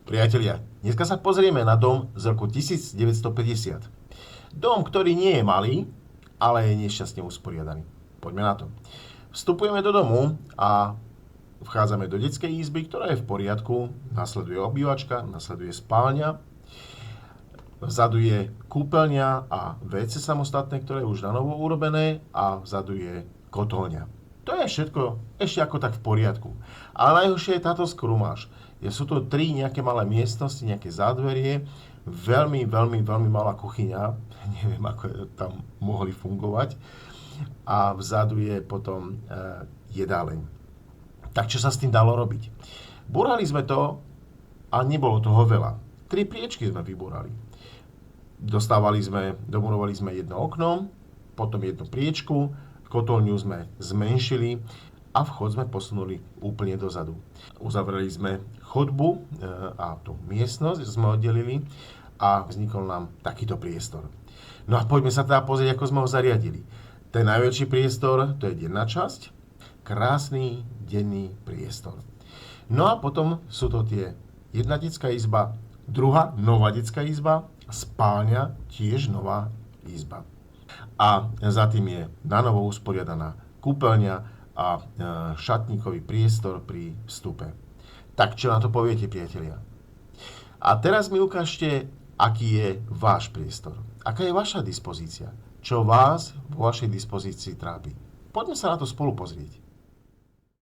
Priatelia, dneska sa pozrieme na dom z roku 1950. Dom, ktorý nie je malý, ale je nešťastne usporiadaný. Poďme na to. Vstupujeme do domu a vchádzame do detskej izby, ktorá je v poriadku. Nasleduje obývačka, nasleduje spálňa. Vzadu je kúpeľňa a WC samostatné, ktoré je už na novo urobené, a vzadu je kotolňa. To je všetko ešte ako tak v poriadku. Ale najhoršie je táto skrumáž. Sú to 3 nejaké malé miestnosti, nejaké zádverie, veľmi malá kuchyňa, neviem, ako tam mohli fungovať, a vzadu je potom jedáleň. Tak čo sa s tým dalo robiť? Búrali sme to a nebolo toho veľa. 3 priečky sme vybúrali. Domurovali sme jedno okno, potom jednu priečku, kotolňu sme zmenšili a vchod sme posunuli úplne dozadu. Uzavreli sme chodbu a tú miestnosť sme oddelili a vznikol nám takýto priestor. No a poďme sa teda pozrieť, ako sme ho zariadili. Ten najväčší priestor, to je denná časť, krásny denný priestor. No a potom sú to tie jedna detská izba, druhá nová detská izba, spálňa, tiež nová izba. A za tým je nanovo usporiadaná kúpeľňa a šatníkový priestor pri vstupe. Tak čo na to poviete, priatelia? A teraz mi ukážte, aký je váš priestor. Aká je vaša dispozícia? Čo vás vo vašej dispozícii trápi? Poďme sa na to spolu pozrieť.